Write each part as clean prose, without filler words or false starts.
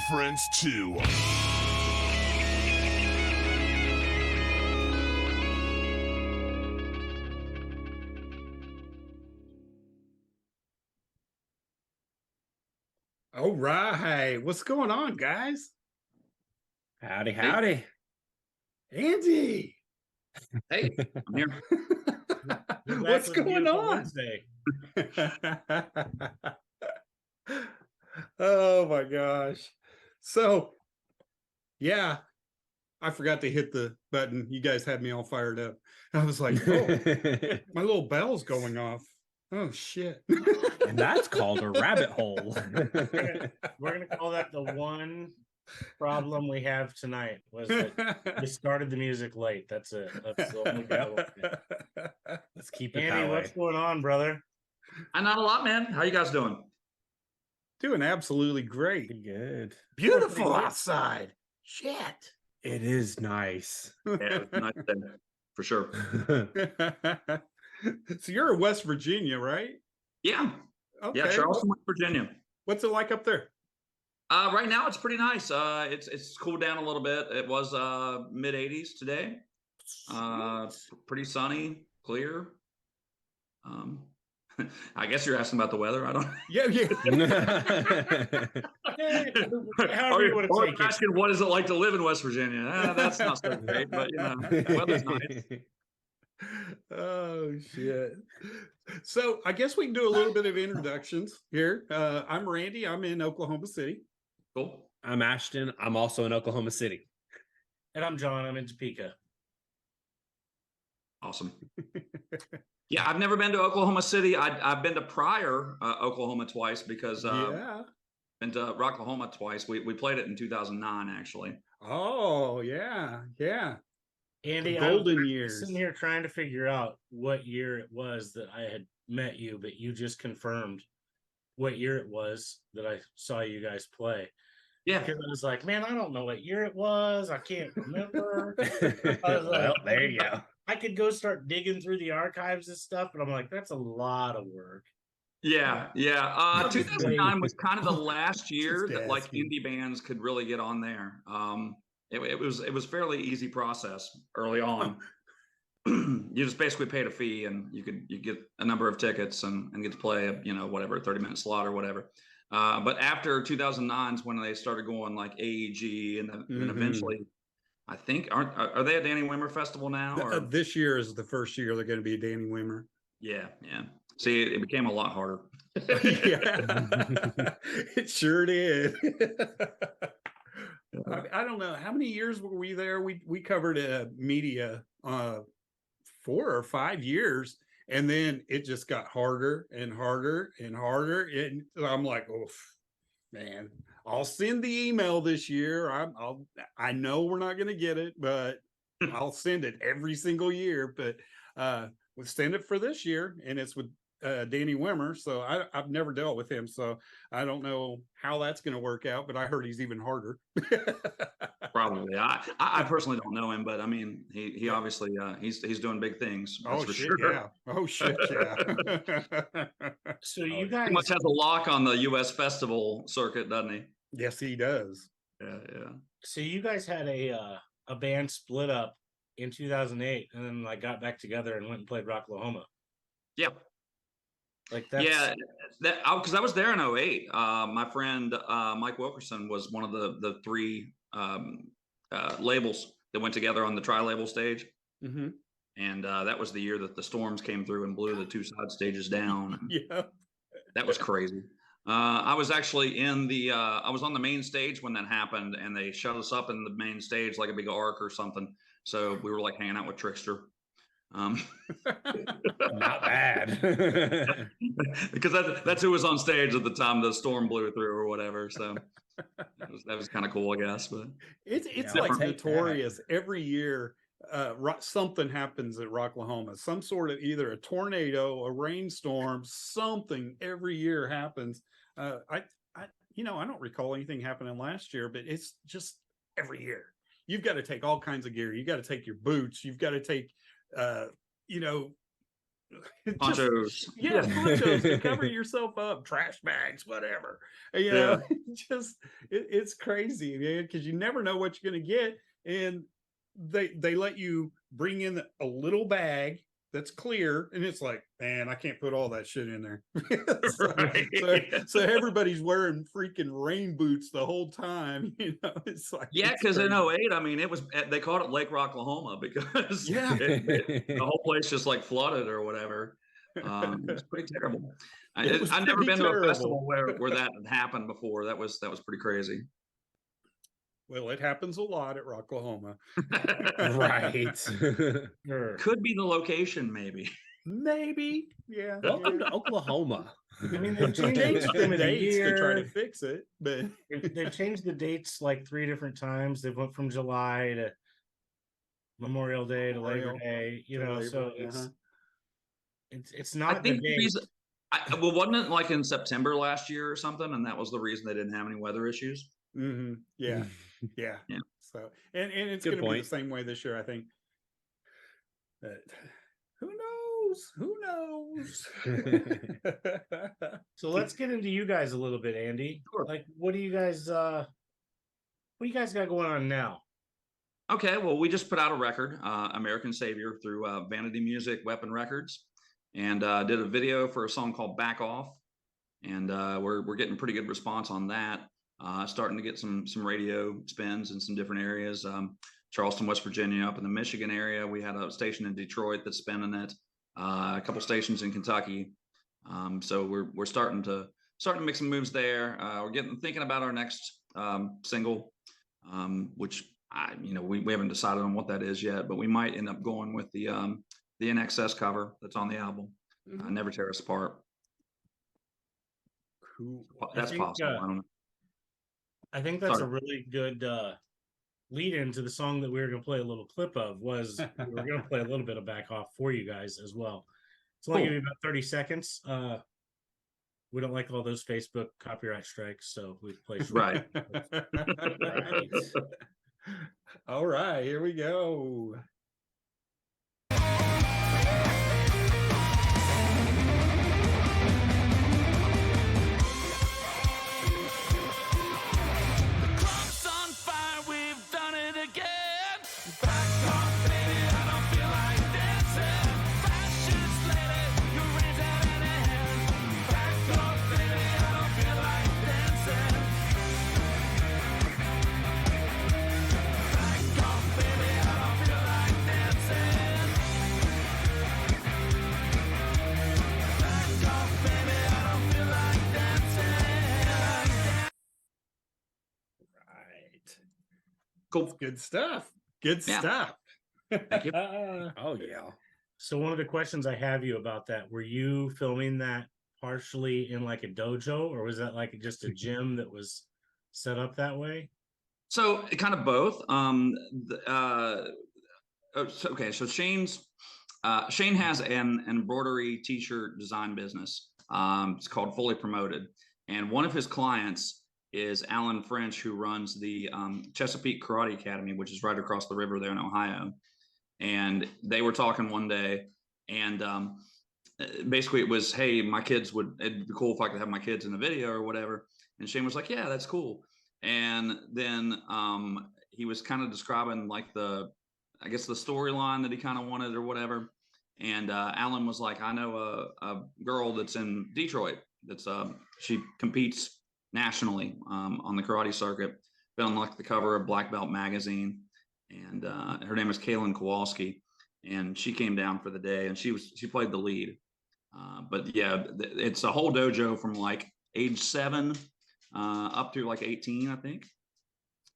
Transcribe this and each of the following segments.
Friends too. All right, what's going on, guys? Howdy, howdy. Andy. Hey, I'm here. What's going on? Oh my gosh. So, yeah, I forgot to hit the button. You guys had me all fired up. I was like, oh, my little bell's going off. Oh, shit. And that's called a rabbit hole. We're gonna call that the one problem we have tonight was that we started the music late. That's it. That's the only problem. Let's keep it Andy, that what's way. going on, brother? I'm not a lot, man. How you guys doing? Doing absolutely great. Pretty good. Beautiful outside. Shit. It is nice. Yeah, it's nice day, for sure. So you're in West Virginia, right? Yeah. Okay. Yeah, Charleston, West Virginia. What's it like up there? Right now it's pretty nice. It's cooled down a little bit. It was mid 80s today. Pretty sunny, clear. I guess you're asking about the weather. I don't. Yeah. However you want to take it. Asking what is it like to live in West Virginia? That's not so great, but you know, the weather's nice. Oh shit. So I guess we can do a little bit of introductions here. I'm Randy. I'm in Oklahoma City. Cool. I'm Ashton. I'm also in Oklahoma City. And I'm John. I'm in Topeka. Awesome. Yeah, I've never been to Oklahoma City. I've been to Pryor, Oklahoma twice because been to Rocklahoma twice. We played it in 2009, actually. Oh yeah. Andy, Golden I'm years. sitting here trying to figure out what year it was that I had met you, but you just confirmed what year it was that I saw you guys play. Yeah. Because I was like, man, I don't know what year it was. I can't remember. I was Well, like, there you go. I could go start digging through the archives and stuff, but I'm like, that's a lot of work. Yeah. 2009 was kind of the last year that like asking. indie bands could really get on there. It was fairly easy process early on. You just basically paid a fee and you get a number of tickets and get to play whatever 30-minute slot or whatever. But after 2009 is when they started going like AEG and then eventually. I think are they a Danny Wimmer festival now? Or? This year is the first year they're going to be a Danny Wimmer. Yeah. See, it became a lot harder. Yeah, it sure did. I don't know how many years were we there. We covered media 4 or 5 years, and then it just got harder and harder and harder. And I'm like, oh man. I'll send the email this year. I know we're not going to get it, but I'll send it every single year. But we'll send it for this year, and it's with Danny Wimmer. So I've never dealt with him, so I don't know how that's going to work out. But I heard he's even harder. Probably. I personally don't know him, but I mean, he obviously he's doing big things. That's for shit, sure. yeah. Oh shit, yeah. So you guys He much has a lock on the U.S. festival circuit, doesn't he? Yes, he does. Yeah. So you guys had a band split up in 2008, and then like got back together and went and played Rocklahoma. Yeah. Like that's Yeah, because I was there in 08. My friend Mike Wilkerson was one of the three labels that went together on the tri-label stage. Mhm. And that was the year that the storms came through and blew the two side stages down. Yeah. That was crazy. I was actually I was on the main stage when that happened, and they shut us up in the main stage like a big arc or something. So we were like hanging out with Trickster. Not bad. Because that's who was on stage at the time the storm blew through or whatever. So that was kind of cool, I guess. But It's Yeah, like I'll take that. notorious every year. Something happens at Rocklahoma. Some sort of either a tornado, a rainstorm, something every year happens. I I don't recall anything happening last year, but it's just every year. You've got to take all kinds of gear. You got to take your boots. You've got to take, you know, ponchos. yeah, ponchos to cover yourself up, trash bags, whatever. You know, it's crazy, man, because you never know what you're going to get, and they let you bring in a little bag that's clear, and it's like, man, I can't put all that shit in there. Right. So everybody's wearing freaking rain boots the whole time. It's like, Yeah, it's because in crazy. 08, I mean, they called it Lake Rocklahoma because Yeah. the whole place just like flooded or whatever. It was pretty terrible. It was I've never pretty been to a terrible. festival where that had happened before. That was pretty crazy. Well, it happens a lot at Rocklahoma. Right. sure. Could be the location, maybe. Maybe. Yeah. Welcome to Oklahoma. I mean, they've They changed changed the time the of the dates to try to year. fix it, but They've changed the dates like 3 different times. They went from July to Memorial Day to Labor Memorial Day. You to know, Labor, so uh-huh. it's I not the think the date. reason, well, wasn't it like in September last year or something? And that was the reason they didn't have any weather issues. Yeah. Yeah. Yeah. So and it's Good going to be the point. same way this year, I think. But who knows? Who knows? So let's get into you guys a little bit, Andy. Sure. Like, what do you guys got going on now? Okay, well, we just put out a record, American Savior, through Vanity Music Weapon Records, and did a video for a song called Back Off, and we're getting pretty good response on that. Starting to get some radio spins in some different areas. Charleston, West Virginia, up in the Michigan area. We had a station in Detroit that's spinning it. A couple stations in Kentucky. So we're starting to make some moves there. We're thinking about our next single, which we haven't decided on what that is yet, but we might end up going with the NXS cover that's on the album. Never Tear Us Apart. Cool. That's possible. I don't know. I think that's Sorry. a really good lead into the song that we were going to play a little clip of. Was we were going to play a little bit of Back Off for you guys as well. It's only Cool. going to be about 30 seconds. We don't like all those Facebook copyright strikes, so we play short. Right. All right, here we go. Cool. Good stuff. Good Yeah. stuff. Thank you. Oh yeah. So one of the questions I have you about that, were you filming that partially in like a dojo, or was that like just a gym that was set up that way? So kind of both. So Shane has an embroidery t-shirt design business. It's called Fully Promoted, and one of his clients is Alan French, who runs the Chesapeake Karate Academy, which is right across the river there in Ohio. And they were talking one day, and basically it was, hey, it'd be cool if I could have my kids in the video or whatever. And Shane was like, yeah, that's cool. And then he was kind of describing like the I guess the storyline that he kind of wanted or whatever. And Alan was like, I know a girl that's in Detroit. That's she competes nationally on the karate circuit. Been on like the cover of Black Belt magazine, and her name is Kaylin Kowalski, and she came down for the day, and she played the lead. But yeah, it's a whole dojo from like age 7 up to like 18, I think.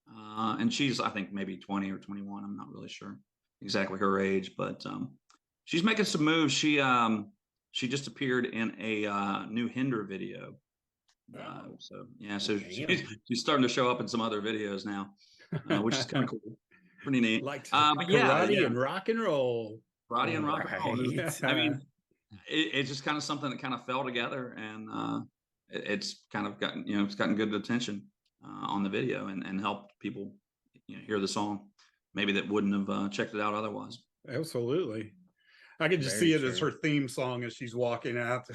And she's, I think, maybe 20 or 21. I'm not really sure exactly her age, but she's making some moves. She just appeared in a new Hinder video. So yeah, so she's starting to show up in some other videos now, which is kind of cool, pretty neat. Like But yeah, karate and rock and roll. karate and rock and roll. Right. I mean, it's just kind of something that kind of fell together, and it's kind of gotten, it's gotten good attention on the video, and helped people hear the song maybe that wouldn't have checked it out otherwise. Absolutely. I could just Very see it as true. her theme song as she's walking out.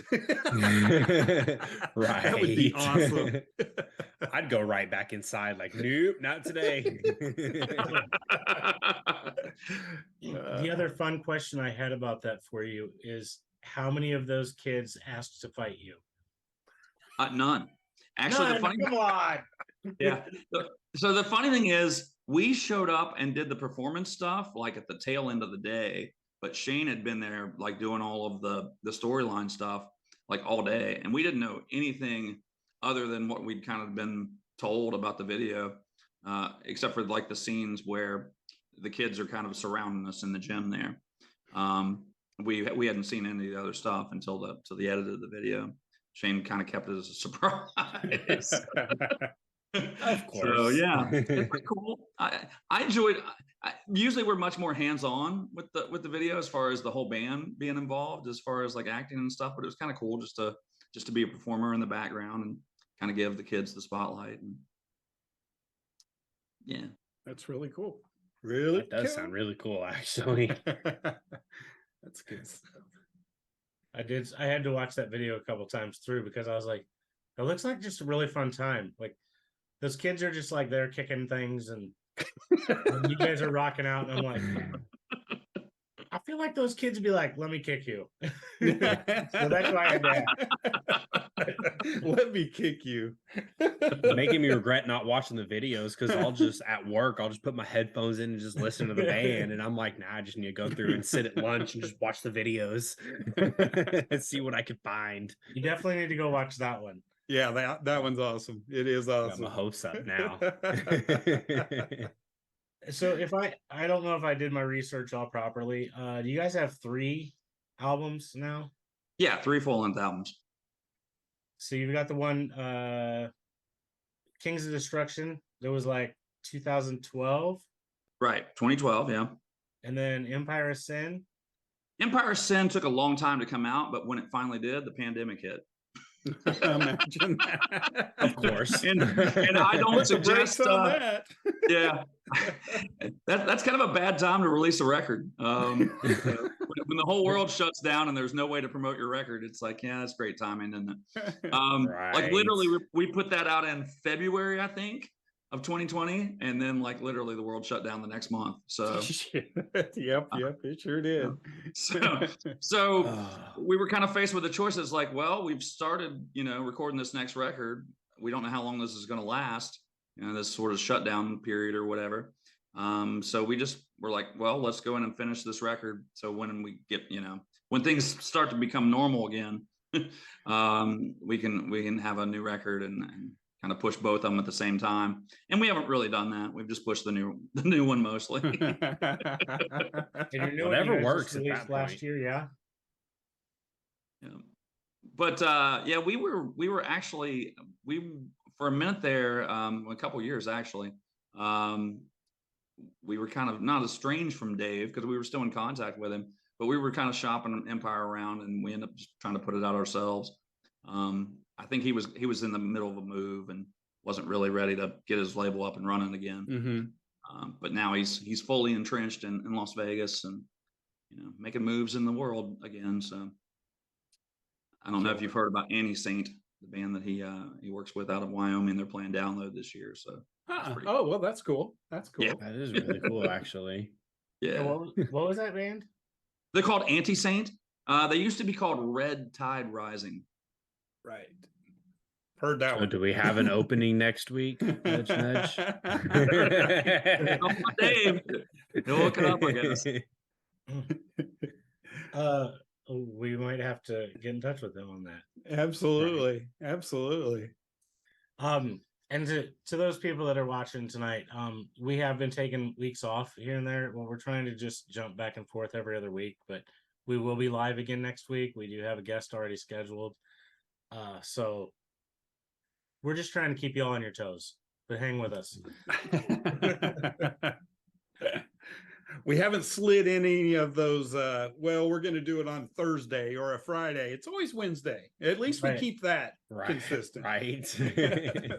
Right. That would be awesome. I'd go right back inside, like, nope, not today. The other fun question I had about that for you is how many of those kids asked to fight you? None. Actually, the funny Come on. yeah. So the funny thing is, we showed up and did the performance stuff like at the tail end of the day, but Shane had been there like doing all of the storyline stuff like all day, and we didn't know anything other than what we'd kind of been told about the video, except for like the scenes where the kids are kind of surrounding us in the gym there. We hadn't seen any of the other stuff until the edit of the video. Shane kind of kept it as a surprise. Of course. So yeah, it's pretty cool. I enjoyed. Usually we're much more hands-on with the video as far as the whole band being involved, as far as like acting and stuff. But it was kind of cool just to be a performer in the background and kind of give the kids the spotlight. And yeah, That's really cool. Really, That does sound really cool, actually. That's good stuff. I had to watch that video a couple times through because I was like, it looks like just a really fun time. Like those kids are just like they're kicking things and you guys are rocking out, and I'm like, I feel like those kids would be like, let me kick you. So that's why I had to ask. Let me kick you. Making me regret not watching the videos because I'll just at work, I'll just put my headphones in and just listen to the band. And I'm like, nah, I just need to go through and sit at lunch and just watch the videos and see what I can find. You definitely need to go watch that one. Yeah, that one's awesome. It is Got awesome. my hopes up now. So if I don't know if I did my research all properly. Do you guys have 3 albums now? yeah, 3 full-length albums. So you've got the one Kings of Destruction that was like 2012, Right, 2012. Yeah, and then Empire of Sin. Empire of Sin took a long time to come out, but when it finally did, the pandemic hit. Imagine that. Of course. And I don't Put the brakes suggest on that. yeah, that's kind of a bad time to release a record. When the whole world shuts down and there's no way to promote your record, it's like, yeah, that's great timing, isn't it? Like literally, we put that out in February, I think, of 2020, and then like literally the world shut down the next month. So Yep, it sure did. so we were kind of faced with the choices like, well, we've started, recording this next record. We don't know how long this is going to last, this sort of shutdown period or whatever. So we're like, well, let's go in and finish this record. So when we get, when things start to become normal again, we can have a new record and kind of push both of them at the same time. And we haven't really done that. We've just pushed the new one mostly. And your new Whatever one you guys works just at released that last point. year, yeah. Yeah. But yeah, we were actually for a minute there, a couple years actually, we were kind of not estranged from Dave because we were still in contact with him, but we were kind of shopping Empire around, and we ended up just trying to put it out ourselves. I think he was in the middle of a move and wasn't really ready to get his label up and running again. Mm-hmm. But now he's fully entrenched in Las Vegas and making moves in the world again. So I don't know if you've heard about Annie Saint, the band that he works with out of Wyoming. They're playing Download this year. So Oh, well, that's cool. That's cool. Yeah. That is really cool, actually. Yeah. What was that band? They're called Anti-Saint. They used to be called Red Tide Rising. Right. Heard that So one. do we have an opening next week? Nudge, nudge. Come on, Dave. He'll look it up, I guess. We might have to get in touch with them on that. Absolutely. Absolutely. And to those people that are watching tonight, we have been taking weeks off here and there. Well, we're trying to just jump back and forth every other week, but we will be live again next week. We do have a guest already scheduled. So we're just trying to keep you all on your toes, but hang with us. We haven't slid any of those well, we're going to do it on Thursday or a Friday. It's always Wednesday. At least we Right. keep that consistent. Right.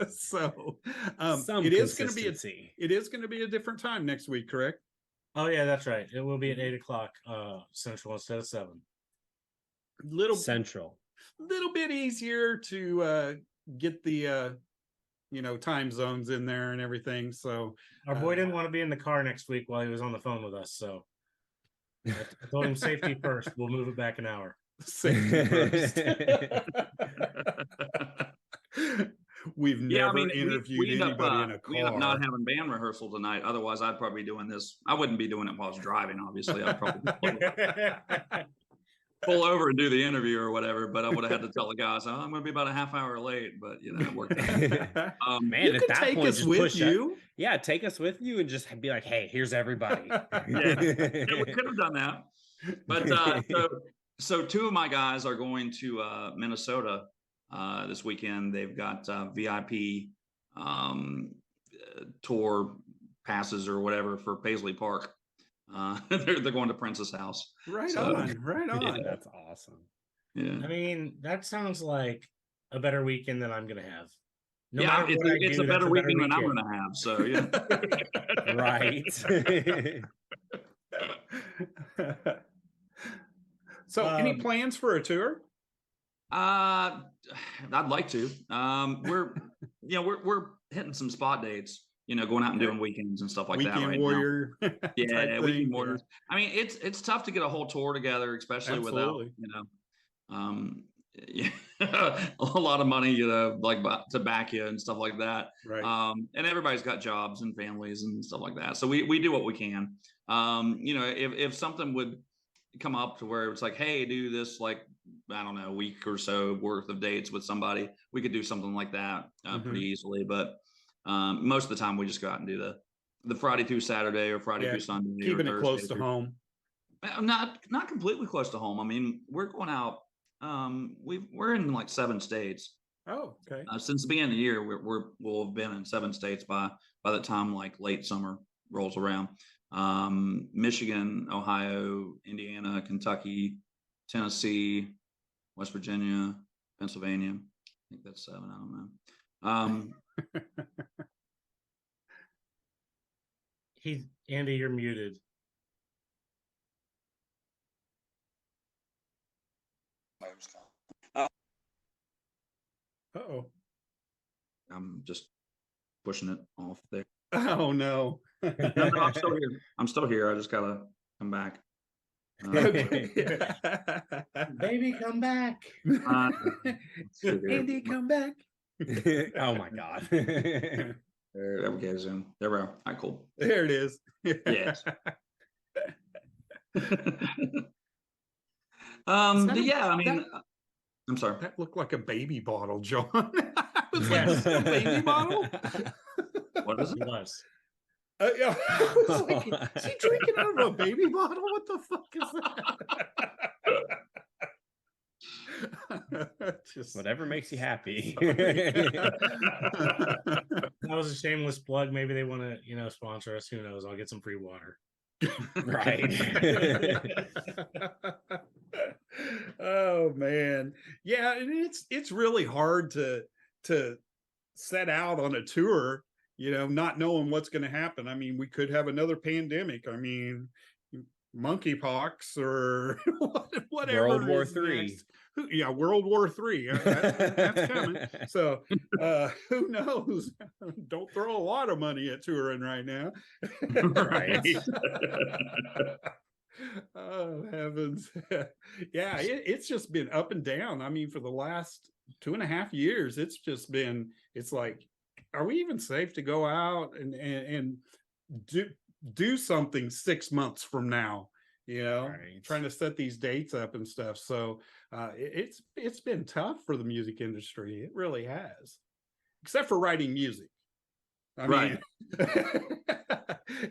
So Some it is going to be consistency. it is going to be a different time next week, correct? Oh yeah, that's right. It will be at 8:00 Central instead of 7. Central. Little bit easier to get the time zones in there and everything. So Our boy didn't want to be in the car next week while he was on the phone with us, so I told him safety first. We'll move it back an hour. safety first. We've never interviewed anybody in a car. We end up not having band rehearsal tonight. Otherwise, I'd probably be doing this. I wouldn't be doing it while I was driving, obviously. I'd probably pull over and do the interview or whatever, but I would have had to tell the guys, I'm going to be about a half hour late, but it worked out. Man, you at could that take point, us just with push you. Yeah, take us with you and just be like, hey, here's everybody. Yeah, we could have done that. But so two of my guys are going to Minnesota this weekend. They've got VIP tour passes or whatever for Paisley Park. They're going to Prince's house. Right on. Yeah, that's awesome. Yeah. I mean, that sounds like a better weekend than I'm gonna have. No Yeah, matter what I it's do, a that's better weekend than I'm weekend. going to have. So yeah. Right. So any plans for a tour? I'd like to. We're hitting some spot dates, going out and doing weekends and stuff like that right Warrior. now. Weekend Warriors. I mean, it's tough to get a whole tour together, especially without, a lot of money, like to back you and stuff like that. Right. And everybody's got jobs and families and stuff like that. So we do what we can. If something would come up to where it's like, hey, do this, like, I don't know, a week or so worth of dates with somebody, we could do something like that pretty easily. But most of the time we just go out and do the Friday through Saturday or Friday through Sunday. Keeping it close to home. Not completely close to home. I mean, we're going out. We're in like 7 states. Oh, okay. Since the beginning of the year, we'll have been in 7 states by the time like late summer rolls around. Michigan, Ohio, Indiana, Kentucky, Tennessee, West Virginia, Pennsylvania. I think that's 7. I don't know. Andy, you're muted. Uh-oh. I'm just pushing it off there. Oh no. No, I'm still here. I'm still here. I just gotta come back. Baby, come back. Andy, come back. Oh my God. There we go. Zoom. There we are. All right, cool. There it is. Yes. I'm sorry. That looked like a baby bottle, John. I was like, is this a baby bottle? What is it? It was. Yeah, I was like, is he drinking out of a baby bottle? What the fuck is that? Just Whatever makes you happy. That was a shameless plug. Maybe they want to, sponsor us. Who knows? I'll get some free water. Right. Oh man. Yeah, and it's really hard to set out on a tour, not knowing what's going to happen. I mean, we could have another pandemic. I mean, monkeypox or whatever. World War is III. next. Yeah, World War III. That's coming. So who knows? Don't throw a lot of money at touring right now. Right. Oh heavens. Yeah, it's just been up and down. I mean, for the last 2.5 years, it's like, are we even safe to go out and do something 6 months from now? Right. Trying to set these dates up and stuff. So it's been tough for the music industry. It really has, except for writing music. I mean,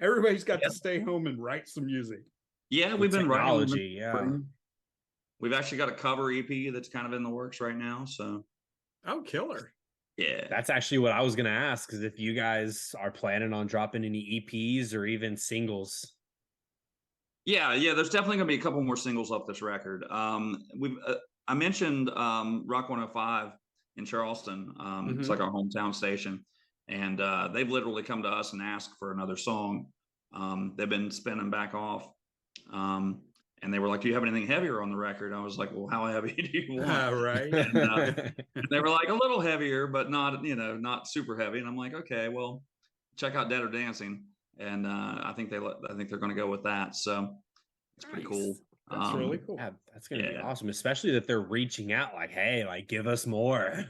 everybody's got to stay home and write some music. Yeah, With we've been writing. technology, yeah. We've actually got a cover EP that's kind of in the works right now. So, Oh, killer. yeah. That's actually what I was gonna ask, is if you guys are planning on dropping any EPs or even singles. Yeah, there's definitely going to be a couple more singles off this record. I mentioned Rock 105 in Charleston. It's like our hometown station, and they've literally come to us and asked for another song. They've been spinning back off, and they were like, "Do you have anything heavier on the record?" I was like, "Well, how heavy do you want?" Right. And they were like, "A little heavier, but not super heavy." And I'm like, "Okay, well, check out Dead or Dancing." And I think they're going to go with that. So it's pretty cool. That's really cool. Yeah, that's gonna be awesome, especially that they're reaching out like, hey, like, give us more.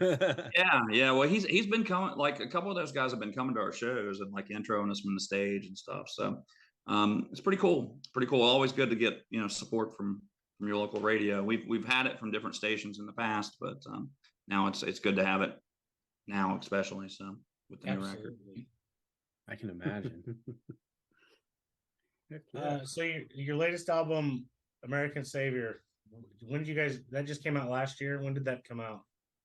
Yeah. Well, he's been coming. Like, a couple of those guys have been coming to our shows and like introing us from the stage and stuff. So it's pretty cool. Pretty cool. Always good to get support from your local radio. We've had it from different stations in the past, but now it's good to have it now, especially so with the new record. I can imagine. So your latest album, American Savior, when did you guys, that just came out last year? When did that come out?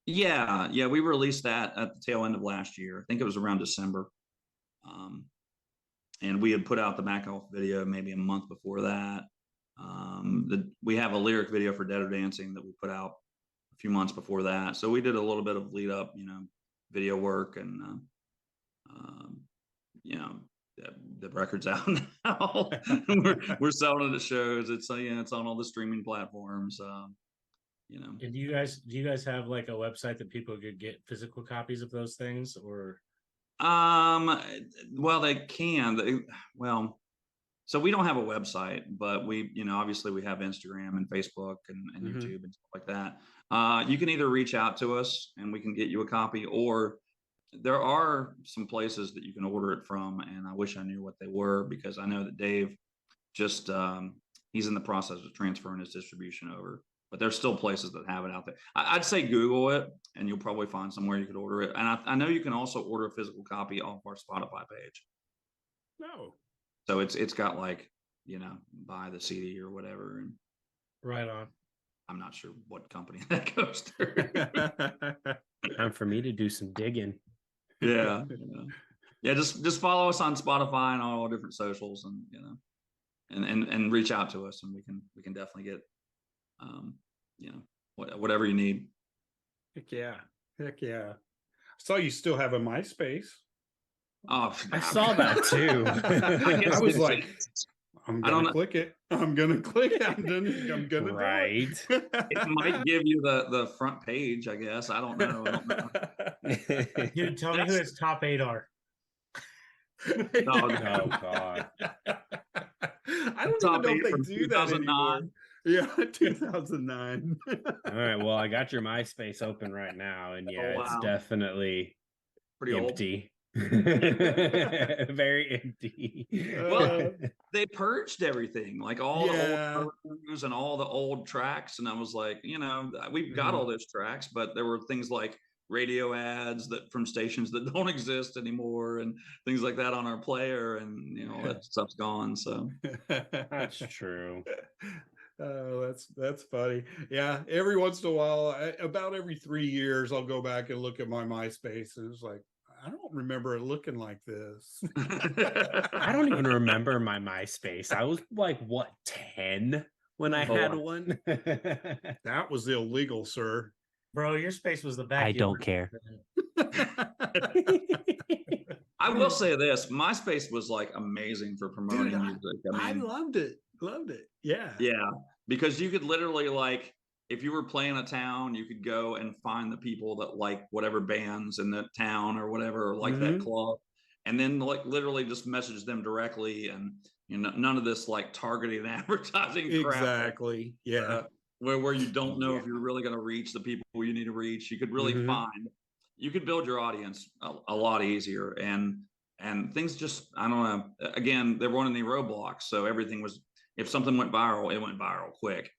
Yeah, we released that at the tail end of last year. I think it was around December. And we had put out the back off video maybe a month before that. We have a lyric video for Dead or Dancing that we put out a few months before that. So we did a little bit of lead up, video work, and the record's out now. we're selling it at shows. It's on all the streaming platforms. And do you guys have like a website that people could get physical copies of those things, or? Well, they can. So we don't have a website, but we, obviously we have Instagram and Facebook and YouTube and stuff like that. You can either reach out to us and we can get you a copy, or there are some places that you can order it from, and I wish I knew what they were, because I know that Dave just he's in the process of transferring his distribution over, but there's still places that have it out there. I'd say Google it and you'll probably find somewhere you could order it. And I know you can also order a physical copy off our Spotify page. No. So it's got like, buy the CD or whatever. And Right on. I'm not sure what company that goes through. Time for me to do some digging. Yeah. Just follow us on Spotify and all different socials, and and reach out to us, and we can definitely get whatever you need. Heck yeah. I saw you still have a MySpace. Oh, I saw that too. I was like, I'm gonna click it. I'm gonna click it. I'm gonna right. do it. It might give you the front page, I guess. I don't know. Dude, tell me who his top 8 are. Oh, God. I don't even know if they do that anymore. Yeah, 2009. All right, well, I got your MySpace open right now, and it's definitely pretty empty. Very empty. Well, they purged everything, like all the old photos and all the old tracks, and I was like, we've got all those tracks, but there were things like radio ads that from stations that don't exist anymore, and things like that on our player, and all that stuff's gone. So that's true. Oh, that's funny. Yeah, every once in a while, about every 3 years, I'll go back and look at my MySpace, and it's like, I don't remember it looking like this. I don't even remember my MySpace. I was like, 10 when I had one? That was illegal, sir. Bro, your space was the backyard. I don't care. I will say this: MySpace was like amazing for promoting Dude, music. I loved it. Loved it. Yeah. Yeah, because you could literally like, if you were playing a town, you could go and find the people that like whatever bands in that town or whatever, or like that club, and then like literally just message them directly, and none of this like targeting advertising crap. Exactly. Yeah. Where you don't know if you're really going to reach the people you need to reach. You could really you could build your audience a lot easier, and things just, I don't know. Again, there weren't any roadblocks, so everything was, if something went viral, it went viral quick.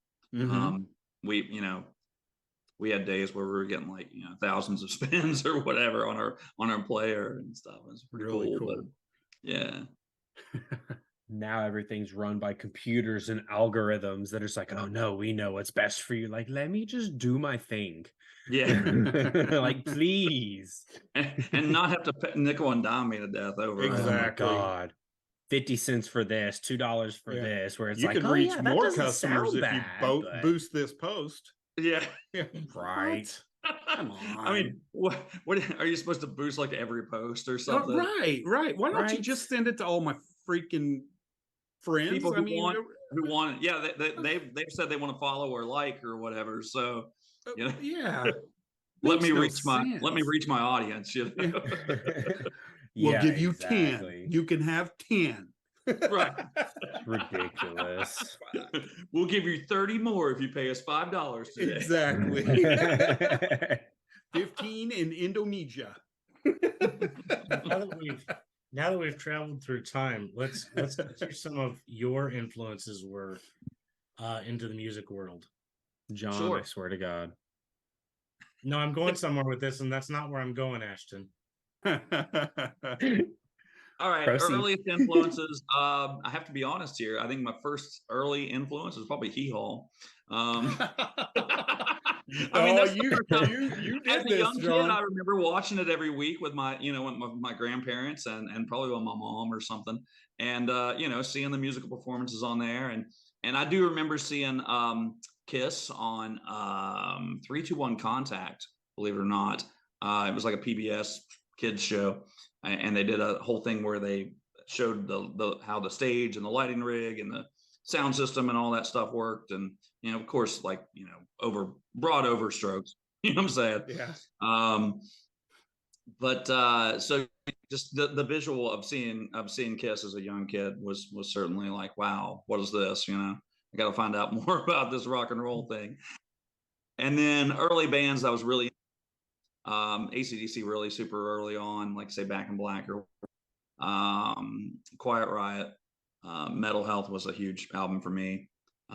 We had days where we were getting like thousands of spins or whatever on our player and stuff. It was pretty Really cool. cool. But yeah. Now everything's run by computers and algorithms that are just like, oh no, we know what's best for you. Like, let me just do my thing. Yeah. Like, please. and not have to nickel and dime me to death over it. Exactly. Oh my God. 50 cents for this, $2 for this, where it's you like, could oh, reach yeah, more that customers if bad, you but... boost this post. Yeah. Right. Come on. I mean, what are you supposed to boost like every post or Oh, something? right. Why don't you just send it to all my freaking friends? People who want it. Yeah, they've said they want to follow or like or whatever. So yeah. let me reach my audience. We'll give you 10. You can have 10. Right. It's ridiculous. We'll give you 30 more if you pay us $5 today. Exactly. 15 in Indonesia. Now that we've traveled through time, let's hear some of your influences were into the music world. John, sure. I swear to God. No, I'm going somewhere with this, and that's not where I'm going, Ashton. All right, Proceed. Earliest influences. I have to be honest here. I think my first early influence was probably Hee Haw. I mean, that's you did as a this, young John. kid. I remember watching it every week with my, with my grandparents and probably with my mom or something, and seeing the musical performances on there, and I do remember seeing Kiss on 3-2-1 Contact. Believe it or not, it was like a PBS kids show, and they did a whole thing where they showed the how the stage and the lighting rig and the sound system and all that stuff worked, and of course, like broad overstrokes, you know what I'm saying? Yeah. But so just the visual of seeing Kiss as a young kid was certainly like, wow, what is this? I got to find out more about this rock and roll thing. And then early bands that was really AC/DC really super early on, like say Back in Black or Quiet Riot. Metal Health was a huge album for me,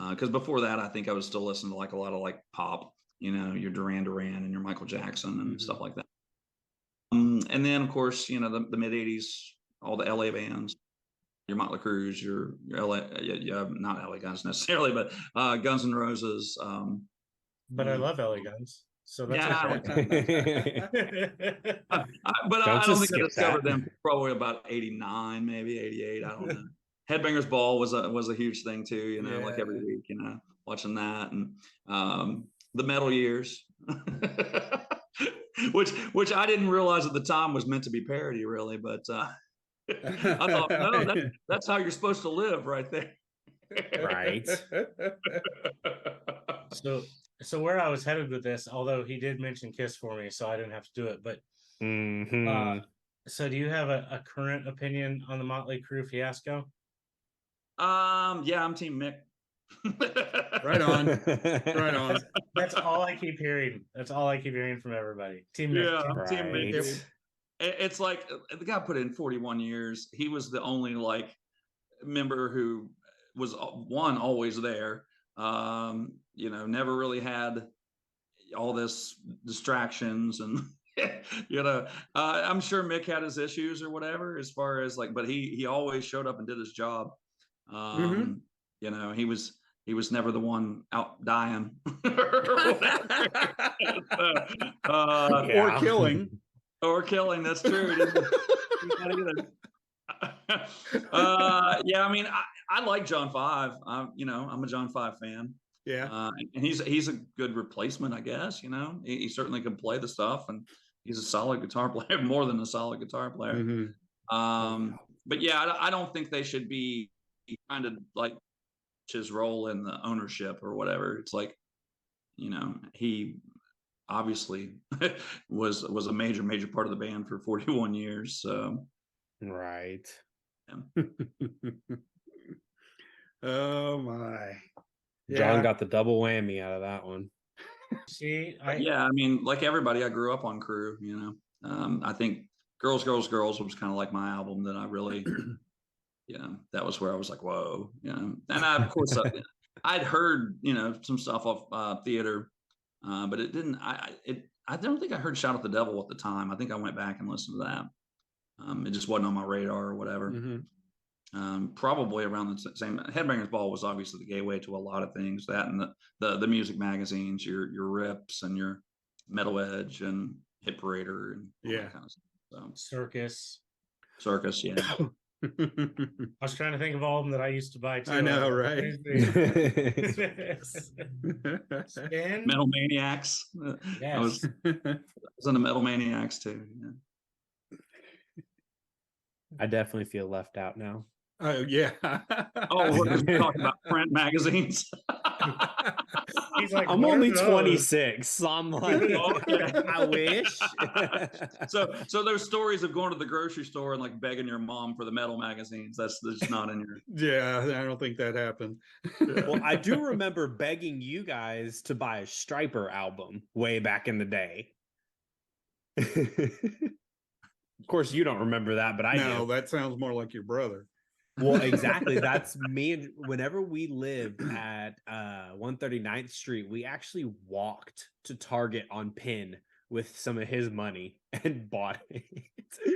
because before that I think I was still listening to like a lot of like pop, your Duran Duran and your Michael Jackson and stuff like that. And then of course the mid 80s, all the LA bands, your Motley Crues, your LA, not LA Guns necessarily, but Guns N' Roses. But I love LA Guns. So that's okay. But I don't think I discovered them probably about 89, maybe 88. I don't know. Headbangers Ball was a huge thing too, like every week, watching that, and the Metal Years, which I didn't realize at the time was meant to be parody, really, but I thought, no, that's how you're supposed to live, right there. Right. So where I was headed with this, although he did mention Kiss for me, so I didn't have to do it, but so do you have a current opinion on the Motley Crue fiasco? Yeah, I'm Team Mick. Right on. That's all I keep hearing. That's all I keep hearing from everybody. Team Mick. Yeah, Team Mick. It's like the guy put in 41 years. He was the only like member who was always there. Never really had all this distractions and I'm sure Mick had his issues or whatever as far as like, but he always showed up and did his job. He was never the one out dying or killing. That's true. Yeah, I mean, I like John 5. I'm a John 5 fan. Yeah. And he's a good replacement, I guess. He certainly can play the stuff, and he's a solid guitar player, more than a solid guitar player. But yeah, I don't think they should be trying to like his role in the ownership or whatever. It's like, he obviously was a major part of the band for 41 years. So Right. yeah. Oh my. John Yeah. got the double whammy out of that one. See, Yeah, I mean, like everybody, I grew up on Crew. I think Girls, Girls, Girls was kind of like my album that I really, that was where I was like, whoa, and of course, I'd heard, some stuff off theater, but it didn't. I don't think I heard "Shout at the Devil" at the time. I think I went back and listened to that. It just wasn't on my radar or whatever. Probably around the same. Headbangers Ball was obviously the gateway to a lot of things. That and the music magazines, your Rips and your Metal Edge and Hit Parader and all that kind of stuff. So, Circus, yeah. I was trying to think of all of them that I used to buy too. I know, right? Spin? Metal Maniacs. Yes. I was into Metal Maniacs too. Yeah. I definitely feel left out now. Oh yeah. Oh, we're just talking about print magazines. He's like, I'm "What only are those?" 26, so I'm like, Okay. I wish. So there's stories of going to the grocery store and like begging your mom for the metal magazines. That's just not in your. Yeah, I don't think that happened. Well, I do remember begging you guys to buy a Striper album way back in the day. Of course, you don't remember that, but I No, do. that sounds more like your brother. Well, exactly. That's me. And whenever we lived at 139th Street, we actually walked to Target on Penn with some of his money and bought it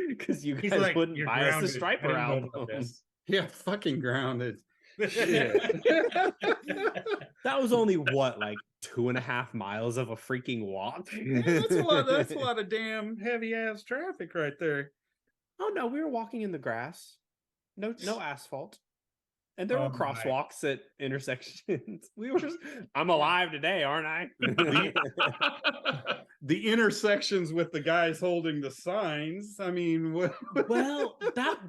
because you He's guys like, wouldn't "You're buy us the grounded. Striper I didn't know about album. this." Yeah, fucking grounded. That was only what, like 2.5 miles of a freaking walk. Yeah, that's a lot. That's a lot of damn heavy ass traffic right there. Oh no, we were walking in the grass. No asphalt. And there were my. crosswalks at intersections. I'm alive today, aren't I? The intersections with the guys holding the signs. I mean, what? Well,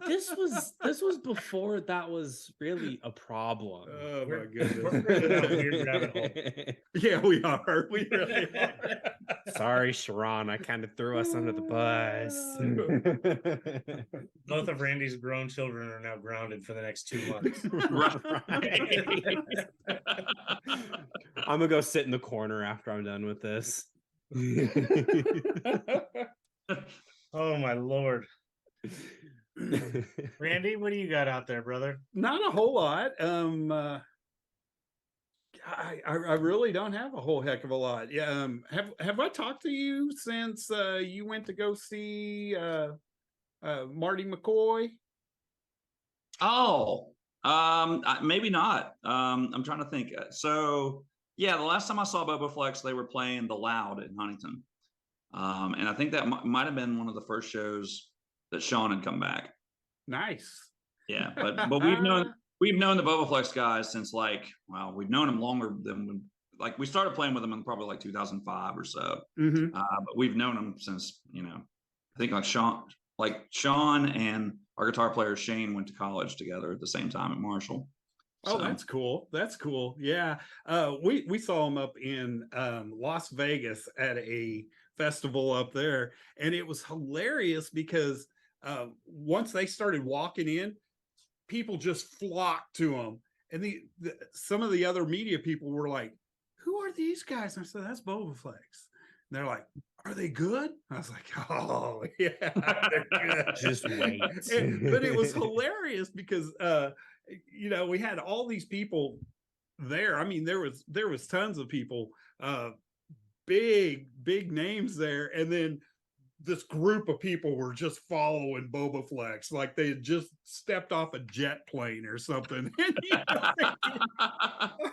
this was before that was really a problem. Oh my We're going down a weird rabbit hole. Yeah, we are. We really are. Sorry, Sharon, I kind of threw us under the bus. Both of Randy's grown children are now grounded for the next 2 months. Right. I'm gonna go sit in the corner after I'm done with this. Oh my Lord. Randy, what do you got out there, brother? Not a whole lot. I really don't have a whole heck of a lot. Yeah. Have I talked to you since you went to go see Marty McCoy? Oh, maybe not. I'm trying to think. So yeah, the last time I saw Boba Flex, they were playing The Loud in Huntington, and I think that might have been one of the first shows that Sean had come back. Nice. Yeah, but we've known the Boba Flex guys since we've known them longer than we started playing with them in probably like 2005 or so. Mm-hmm. But we've known them since I think Sean and our guitar player Shane went to college together at the same time at Marshall. Oh, that's cool. That's cool. Yeah. We saw him up in Las Vegas at a festival up there, and it was hilarious because once they started walking in, people just flocked to them, and some of the other media people were like, "Who are these guys?" And I said, "That's Boba Flex." And they're like, "Are they good?" I was like, "Oh yeah, they're good." Just wait. But it was hilarious because we had all these people there. I mean, there was tons of people, big names there, and then this group of people were just following Boba Flex like they had just stepped off a jet plane or something.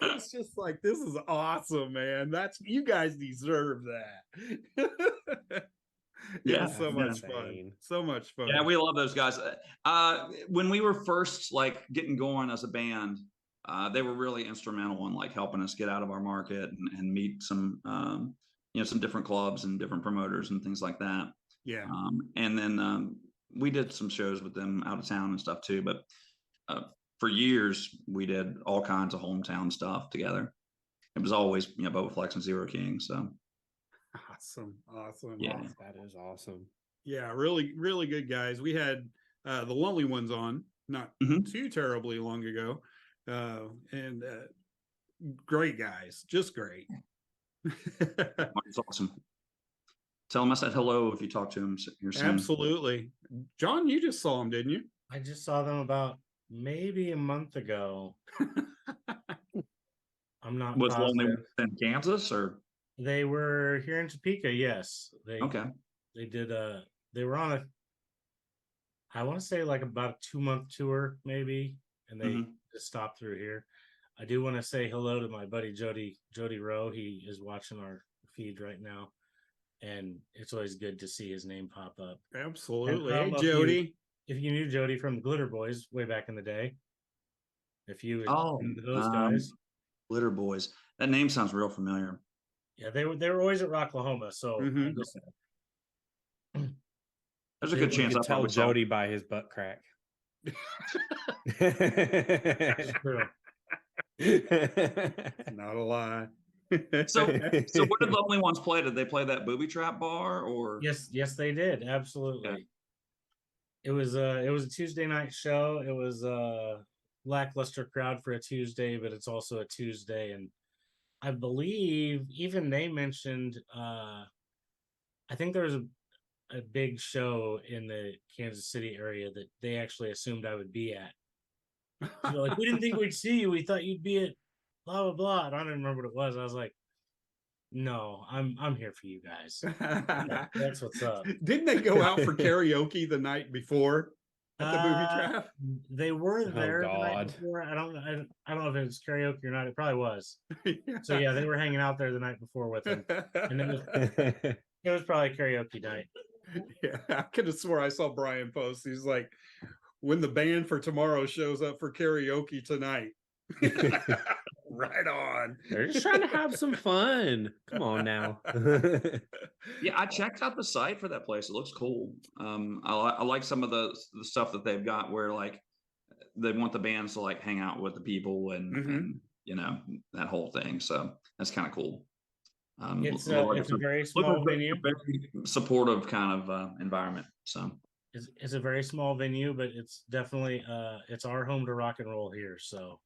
It's just like, this is awesome, man. You guys deserve that. Yeah, so much fun. So much fun. Yeah, we love those guys. When we were first getting going as a band, they were really instrumental in helping us get out of our market and meet some some different clubs and different promoters and things like that. Yeah. And then we did some shows with them out of town and stuff too. But for years, we did all kinds of hometown stuff together. It was always, Boba Flex and Zeroking. So awesome. Yeah. That is awesome. Yeah, really, really good guys. We had the Lonely Ones on not too terribly long ago, and great guys, just great. It's awesome. Tell him I said hello if you talk to him here soon. Absolutely. John, you just saw him, didn't you? I just saw them about maybe a month ago. I'm not Was positive. Lonely in Kansas or? They were here in Topeka. Yes, Okay. They did. They were on I want to say like about a 2-month tour maybe, and they just stopped through here. I do want to say hello to my buddy Jody Rowe. He is watching our feed right now, and it's always good to see his name pop up. Absolutely. Hey, Jody. If you knew Jody from the Glitter Boys way back in the day, if you those guys, Glitter Boys. That name sounds real familiar. Yeah, they were always at Rocklahoma, so I just, there's a good chance I tell Jody by his butt crack. That's true. Not a lie. So what did Lonely Ones play? Did they play that booby trap bar or? Yes, they did. Absolutely. Okay. It was a Tuesday night show. It was a lackluster crowd for a Tuesday, but it's also a Tuesday, and I believe even they mentioned I think there was a big show in the Kansas City area that they actually assumed I would be at. So like, we didn't think we'd see you. We thought you'd be at blah blah blah. And I don't even remember what it was. I was like, no, I'm here for you guys. That's what's up. Didn't they go out for karaoke the night before at the booby trap? They were there the night God. before. I don't know if it was karaoke or not. It probably was. So yeah, they were hanging out there the night before with him, and it was probably karaoke night. Yeah, I could have swore I saw Brian post. He's like, when the band for tomorrow shows up for karaoke tonight. Right on. They're just trying to have some fun. Come on now. Yeah, I checked out the site for that place. It looks cool. I like some of the stuff that they've got where like they want the bands to like hang out with the people and that whole thing. So that's kind of cool. It's a very small venue, very supportive kind of environment. So it's a very small venue, but it's definitely it's our home to rock and roll here. So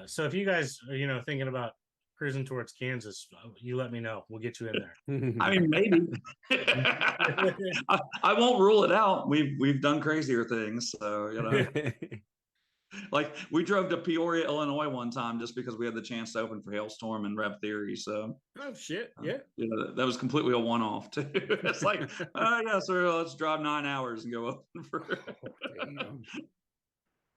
so if you guys are thinking about cruising towards Kansas, you let me know. We'll get you in there. I mean, maybe. I won't rule it out. We've done crazier things, so like we drove to Peoria, Illinois one time just because we had the chance to open for Hailstorm and Rev Theory. So oh shit, yeah, that was completely a one-off too. It's like, yeah, so let's drive 9 hours and go open for.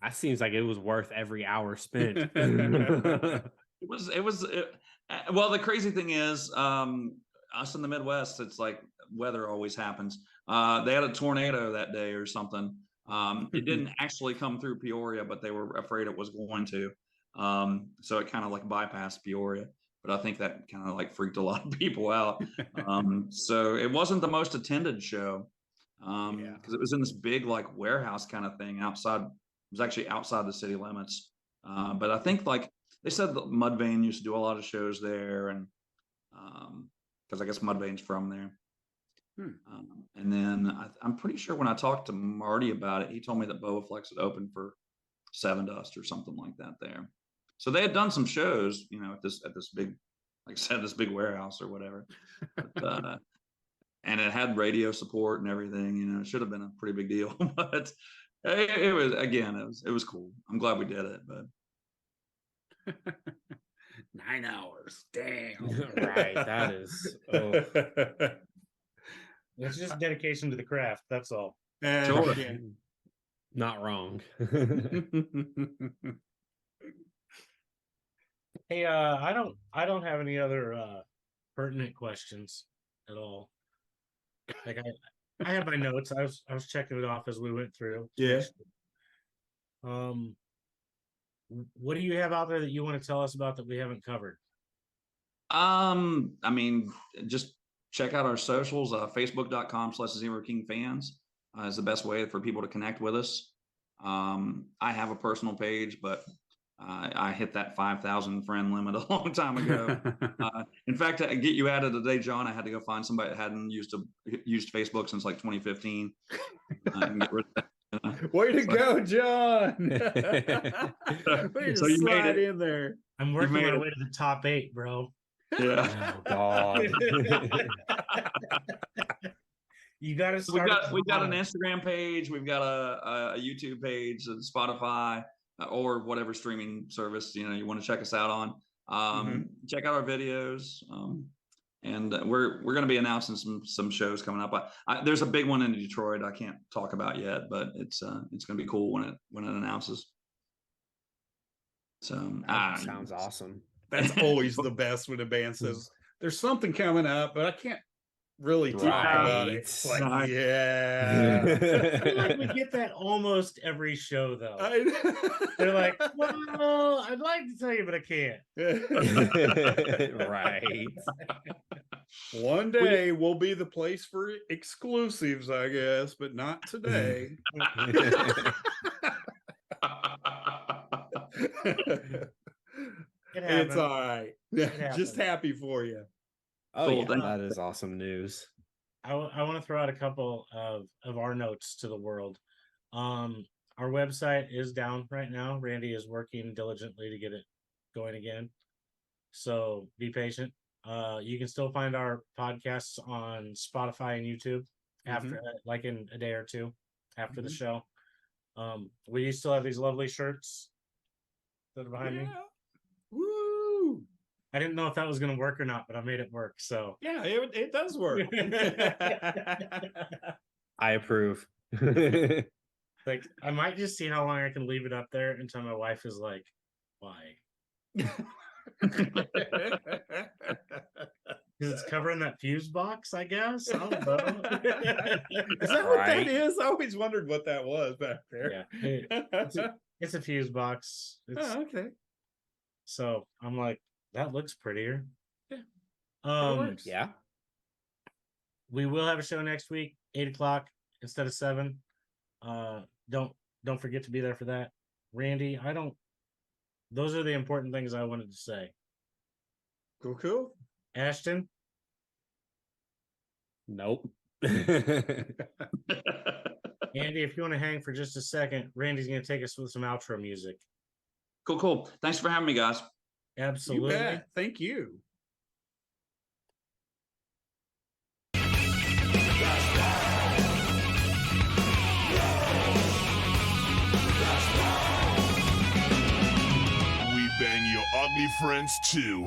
That seems like it was worth every hour spent. Well, the crazy thing is, us in the Midwest, it's like weather always happens. They had a tornado that day or something. It didn't actually come through Peoria, but they were afraid it was going to. So it kind of like bypassed Peoria. But I think that kind of like freaked a lot of people out. So it wasn't the most attended show because it was in this big like warehouse kind of thing outside. It was actually outside the city limits. But I think like they said that Mudvayne used to do a lot of shows there, and because I guess Mudvayne's from there. And then I'm pretty sure when I talked to Marty about it, he told me that Boba Flex had opened for Seven Dust or something like that there. So they had done some shows, at this big, like I said, this big warehouse or whatever. But, and it had radio support and everything. It should have been a pretty big deal, but it was cool. I'm glad we did it, but 9 hours, damn. Right, that is. It's just dedication to the craft. That's all. Sure. Not wrong. Hey, I don't have any other pertinent questions at all. Like I have my notes. I was checking it off as we went through. Yeah. What do you have out there that you want to tell us about that we haven't covered? I mean, just check out our socials. Facebook.com/ZeroKingFans is the best way for people to connect with us. I have a personal page, but I hit that 5,000 friend limit a long time ago. In fact, to get you added today, John, I had to go find somebody that hadn't used Facebook since like 2015. And get rid of that. Way to go, John! Way So to you made slide it. in there. I'm working made my it. way to the top 8, bro. Yeah. Oh God. You got to We've start. got an Instagram page. We've got a YouTube page, Spotify, or whatever streaming service you want to check us out on. Check out our videos. And we're going to be announcing some shows coming up. There's a big one in Detroit I can't talk about yet, but it's going to be cool when it announces. So That sounds awesome. That's always the best when a band says there's something coming up, but I can't really talk about it. It's like, yeah. I feel like we get that almost every show, though. They're like, well, I'd like to tell you, but I can't. Right. One day we'll be the place for exclusives, I guess, but not today. It's all right. Just happy for you. Oh, Cool, yeah, that is awesome news. I want to throw out a couple of our notes to the world. Our website is down right now. Randy is working diligently to get it going again. So be patient. You can still find our podcasts on Spotify and YouTube after like in a day or two after the show. We still have these lovely shirts that are behind me. Woo! I didn't know if that was going to work or not, but I made it work. So yeah, it does work. I approve. Like, I might just see how long I can leave it up there until my wife is like, why? Because it's covering that fuse box, I guess. I don't know. Is that what that is? I always wondered what that was back there. Yeah, it's a fuse box. Okay. So I'm like, that looks prettier. Yeah. Yeah. We will have a show next week, 8:00 instead of 7. Don't forget to be there for that. Randy, those are the important things I wanted to say. Cool. Ashton? Nope. Andy, if you want to hang for just a second, Randy's going to take us with some outro music. Cool. Thanks for having me, guys. Absolutely. You bet. Thank you. We bang your ugly friends too.